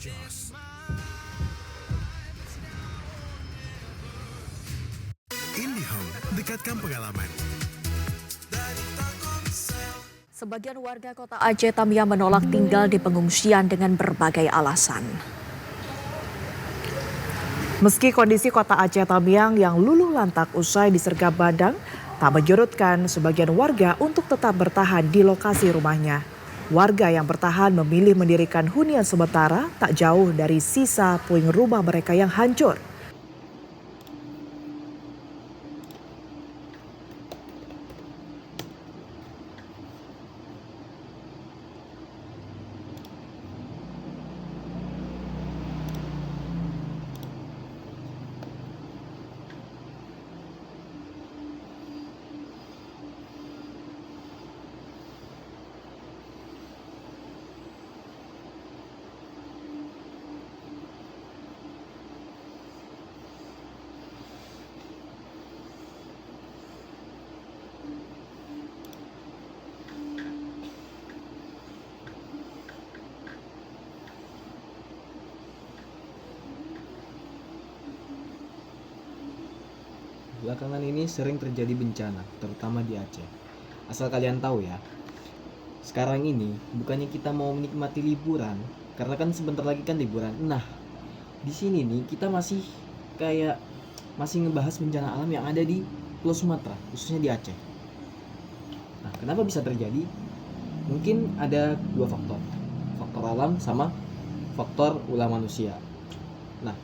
Jos. IndiHome, dekatkan pengalaman. Sebagian warga kota Aceh Tamiang menolak tinggal di pengungsian dengan berbagai alasan. Meski kondisi kota Aceh Tamiang yang luluh lantak usai disergap badang, tak menyurutkan sebagian warga untuk tetap bertahan di lokasi rumahnya. Warga yang bertahan memilih mendirikan hunian sementara tak jauh dari sisa puing rumah mereka yang hancur. Belakangan ini sering terjadi bencana, terutama di Aceh. Asal kalian tahu ya, sekarang ini bukannya kita mau menikmati liburan, karena kan sebentar lagi kan liburan. Nah, di sini nih kita masih ngebahas bencana alam yang ada di Pulau Sumatera, khususnya di Aceh. Nah, kenapa bisa terjadi? Mungkin ada dua faktor. Faktor alam sama faktor ulah manusia. Nah,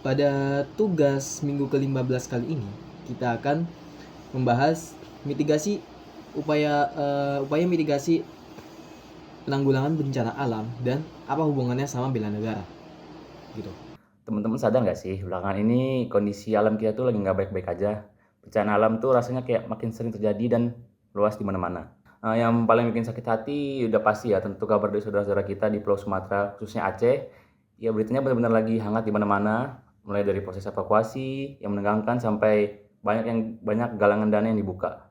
pada tugas minggu ke-15 kali ini, kita akan membahas mitigasi upaya mitigasi penanggulangan bencana alam dan apa hubungannya sama bela negara. Gitu. Teman-teman sadar nggak sih, belakangan ini kondisi alam kita tuh lagi nggak baik-baik aja. Bencana alam tuh rasanya kayak makin sering terjadi dan luas di mana-mana. Yang paling bikin sakit hati udah pasti ya tentu kabar dari saudara-saudara kita di Pulau Sumatera, khususnya Aceh. Ya beritanya benar-benar lagi hangat di mana-mana. Mulai dari proses evakuasi yang menegangkan sampai banyak galangan dana yang dibuka.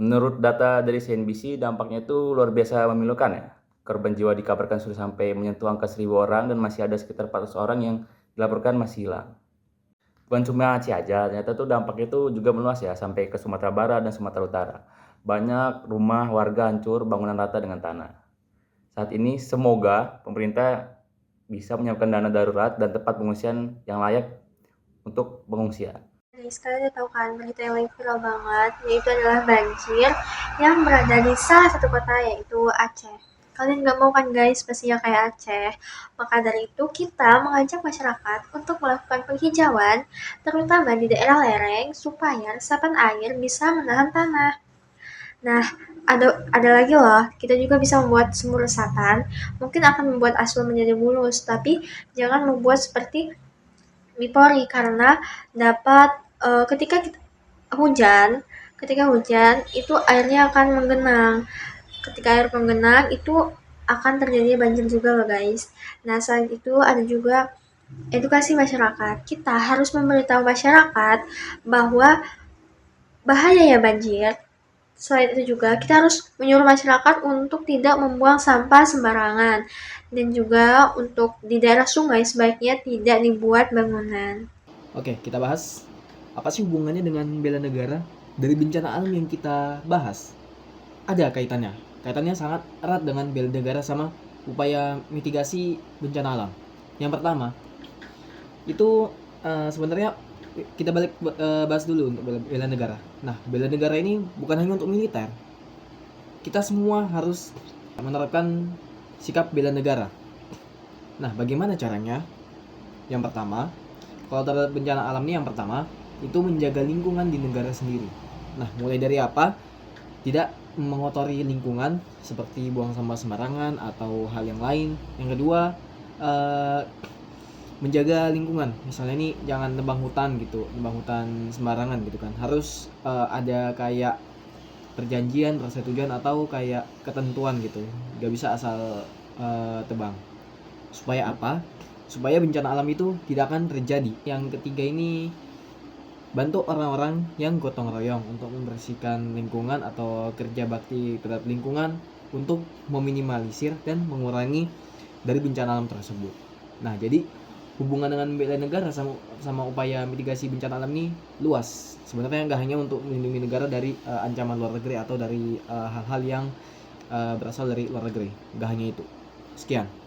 Menurut data dari CNBC, dampaknya itu luar biasa memilukan ya. Korban jiwa dikabarkan sudah sampai menyentuh angka 1.000 orang dan masih ada sekitar 400 orang yang dilaporkan masih hilang. Bukan cuma Aceh aja, ternyata tuh dampaknya itu juga meluas ya sampai ke Sumatera Barat dan Sumatera Utara. Banyak rumah warga hancur, bangunan rata dengan tanah. Saat ini semoga pemerintah bisa menyiapkan dana darurat dan tempat pengungsian yang layak untuk pengungsian. Guys, kalian udah tahu kan berita yang lagi viral banget, yaitu adalah banjir yang berada di salah satu kota, yaitu Aceh. Kalian nggak mau kan guys, pastinya kayak Aceh. Maka dari itu kita mengajak masyarakat untuk melakukan penghijauan, terutama di daerah lereng, supaya resapan air bisa menahan tanah. Nah, ada lagi loh, kita juga bisa membuat sumur resapan, mungkin akan membuat aspal menjadi mulus, tapi jangan membuat seperti Mipori karena dapat ketika hujan itu airnya akan menggenang. Ketika air menggenang itu akan terjadi banjir juga loh guys. Nah, selain itu ada juga edukasi masyarakat. Kita harus memberitahu masyarakat bahwa bahayanya banjir. Selain itu juga kita harus menyuruh masyarakat untuk tidak membuang sampah sembarangan dan juga untuk di daerah sungai sebaiknya tidak dibuat bangunan. Oke, kita bahas apa sih hubungannya dengan bela negara dari bencana alam yang kita bahas. Ada kaitannya. Kaitannya sangat erat dengan bela negara sama upaya mitigasi bencana alam. Yang pertama, itu sebenarnya kita bahas dulu untuk bela negara. Nah, bela negara ini bukan hanya untuk militer. Kita semua harus menerapkan sikap bela negara. Nah, bagaimana caranya? Yang pertama, kalau terhadap bencana alam ini yang pertama, itu menjaga lingkungan di negara sendiri. Nah, mulai dari apa? Tidak mengotori lingkungan seperti buang sampah sembarangan atau hal yang lain. Yang kedua, menjaga lingkungan, misalnya ini jangan nebang hutan sembarangan gitu kan, harus ada kayak perjanjian, persetujuan atau kayak ketentuan gitu, gak bisa asal tebang. Supaya apa? Supaya bencana alam itu tidak akan terjadi. Yang ketiga ini, bantu orang-orang yang gotong royong untuk membersihkan lingkungan atau kerja bakti terhadap lingkungan untuk meminimalisir dan mengurangi dari bencana alam tersebut. Nah, jadi hubungan dengan bela negara sama upaya mitigasi bencana alam ini luas. Sebenarnya nggak hanya untuk melindungi negara dari ancaman luar negeri atau dari hal-hal yang berasal dari luar negeri. Nggak hanya itu. Sekian.